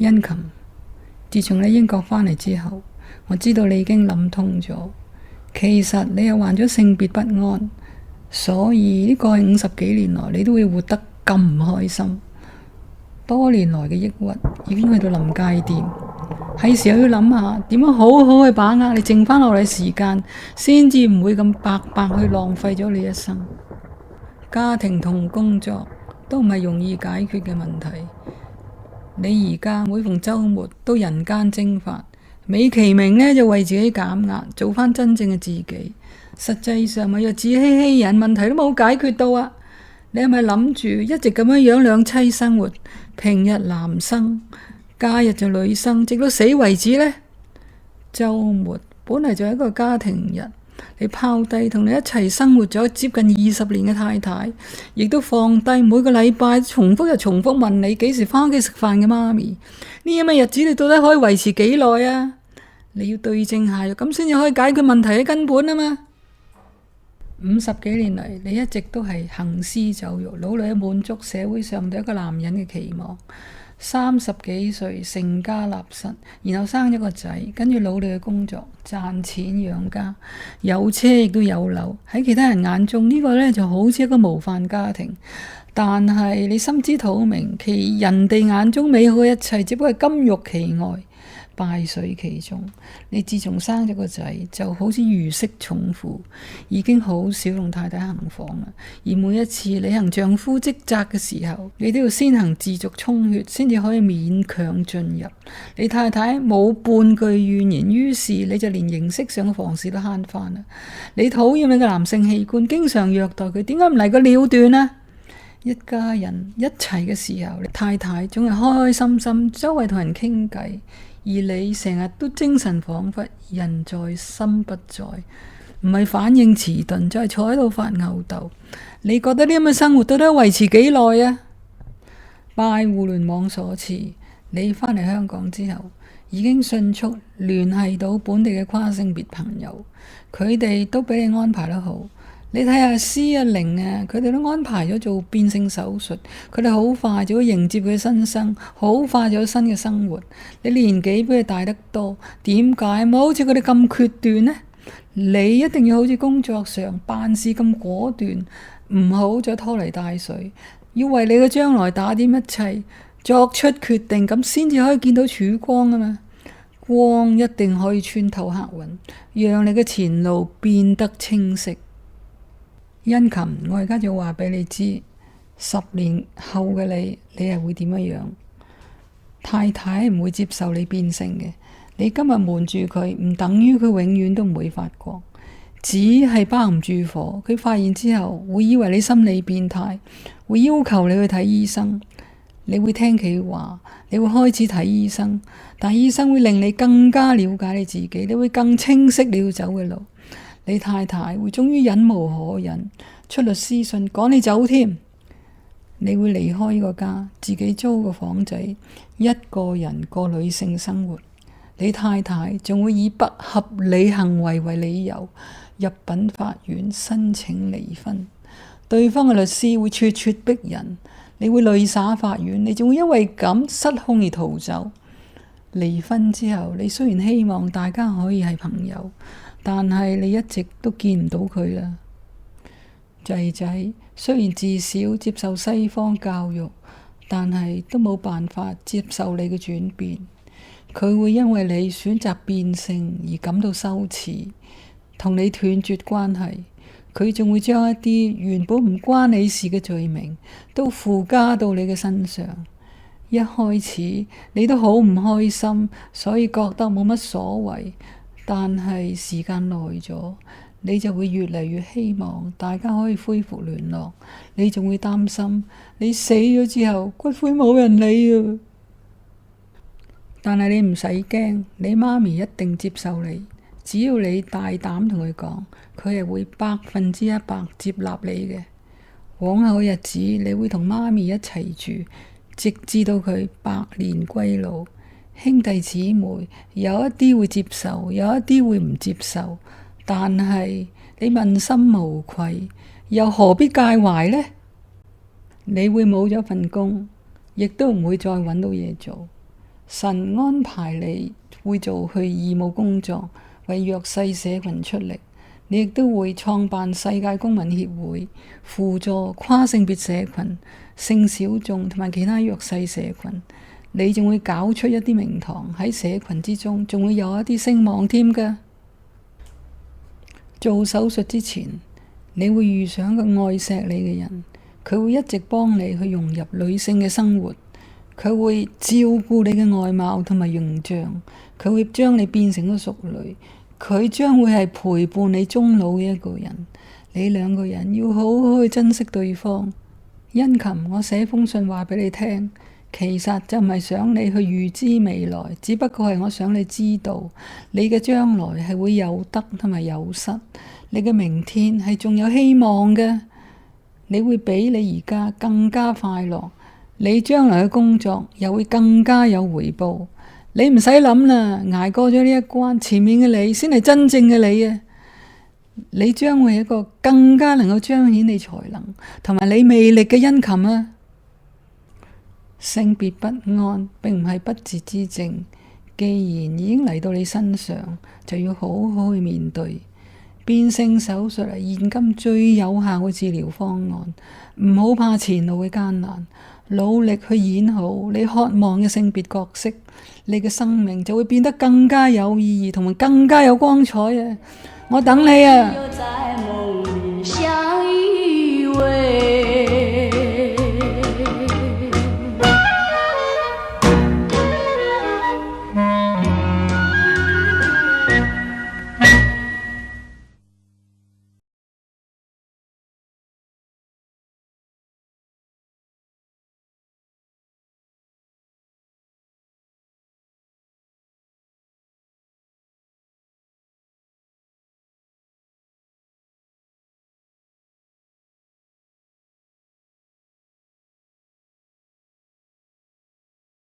殷勤，自從你英國返嚟之後，我知道你已經諗通咗，其實你又患咗性別不安，所以呢過去50幾年來你都會活得咁唔開心。多年來嘅抑鬱已經去到臨界點，係時候要諗下點樣好好去把握你剩返落嚟時間，先至唔會咁白白去浪費咗你一生。家庭同工作都唔係容易解決嘅問題。你而家每逢週末都人間蒸發，美其名呢就為自己減壓，做返真正嘅自己。實際上咪又自欺欺人，問題都冇解決到啊！你係咪諗住一直咁樣兩棲生活，平日男生，假日就女生，直到死為止呢？週末本嚟就係一個家庭日，你拋低同你一齊生活咗接近20年嘅太太，亦都放低每個禮拜重複又重複問你幾時返屋企食飯嘅媽咪，呢啲咁嘅日子你到底可以維持幾耐啊？你要對症下藥，咁先至可以解決問題嘅根本啊嘛！50幾年嚟，你一直都係行屍走肉，努力去滿足社會上對一個男人嘅期望。30幾歲成家立室，然後生咗個仔，跟住努力去工作賺錢養家，有車亦都有樓。喺其他人眼中呢個呢就好似一個模範家庭，但係你心知肚明，其人哋眼中美好嘅一切只不過係金玉其外，敗絮其中。你自從生咗個仔，就好似如釋重負，已經好少同太太行房啦。而每一次履行丈夫職責嘅時候，你都要先行自續充血，先至可以勉強進入。你太太冇半句怨言，於是你就連形式上嘅房事都慳翻啦。你討厭你嘅男性器官，經常虐待佢，點解唔嚟個了斷啊？一家人一齊嘅時候，你太太總係開開心心，周圍同人傾偈。而你成日都精神恍惚，人在心不在，唔係反應遲鈍，就係坐喺度發吽哣。你覺得呢咁嘅生活到底維持幾耐啊？拜互聯網所賜，你返嚟香港之後，已經迅速聯繫到本地嘅跨性別朋友，佢哋都俾你安排得好。你睇下詩啊、玲啊，佢哋都安排咗做變性手術，佢哋好快就會迎接佢新生，好快就有新嘅生活。你年紀比佢大得多，點解冇好似佢哋咁決斷呢？你一定要好似工作上辦事咁果斷，唔好再拖泥帶水，要為你嘅將來打點一切，作出決定，咁先至可以見到曙光啊嘛！光一定可以穿透黑雲，讓你嘅前路變得清晰。殷勤，我而家就話俾你知，10年後嘅你係會點樣？太太唔會接受你變性嘅，你今日瞞住佢，唔等於佢永遠都唔會發覺，只係包唔住火。佢發現之後，會以為你心理變態，會要求你去睇醫生。你會聽佢話，你會開始睇醫生，但醫生會令你更加了解你自己，你會更清晰你要走嘅路。你太太會終於忍無可忍，出律師信趕你走添。你會離開呢個家，自己租個房仔，一個人過女性生活。你太太仲會以不合理行為為理由，入稟法院申請離婚。對方嘅律師會咄咄逼人，你會淚灑法院，你仲會因為咁失控而逃走。離婚之後，你雖然希望大家可以係朋友，但係你一直都見唔到佢啦。仔仔雖然自小接受西方教育，但係都冇辦法接受你嘅轉變。佢會因為你選擇變性而感到羞恥，同你斷絕關係。佢仲會將一啲原本唔關你事嘅罪名都附加到你嘅身上。一開始你都好唔開心，所以覺得冇乜所謂。但係時間耐咗，你就會越嚟越希望大家可以恢復聯絡。你仲會擔心你死咗之後骨灰冇人理啊！但係你唔使驚，你媽咪一定接受你。只要你大膽同佢講，佢係會100%接納你嘅。往後日子你會同媽咪一齊住，直至到佢百年歸老。兄弟姊妹有一啲會接受，有一啲會唔接受，但係你問心無愧，又何必介懷呢？你會冇咗份工，亦都唔會再揾到嘢做。神安排你會做去義務工作，為弱勢社群出力。你亦都會創辦世界公民協會，輔助跨性別社群、性小眾同埋其他弱勢社群。你仲會搞出一啲名堂喺社群之中，仲會有一啲聲望添㗎。做手術之前，你會遇上一個愛錫你嘅人，佢會一直幫你去融入女性嘅生活，佢會照顧你嘅外貌同埋形象，佢會將你變成個淑女，佢將會係陪伴你終老嘅一個人。你兩個人要好好去珍惜對方。殷勤，我寫封信話俾你聽，其實就唔係想你去預知未來，只不過係我想你知道你嘅將來係會有得同埋有失，你嘅明天係仲有希望嘅，你會比你而家更加快樂，你將來嘅工作又會更加有回報。你唔使諗啦，捱過咗呢一關，前面嘅你先係真正嘅你啊！你將會係一個更加能夠彰顯你才能同埋你魅力嘅殷勤啊！性別不安並唔係不治之症，既然已經嚟到你身上，就要好好去面對。變性手術係現今最有效嘅治療方案，唔好怕前路嘅艱難，努力去演好你渴望嘅性別角色，你嘅生命就會變得更加有意義同埋更加有光彩啊！我等你啊！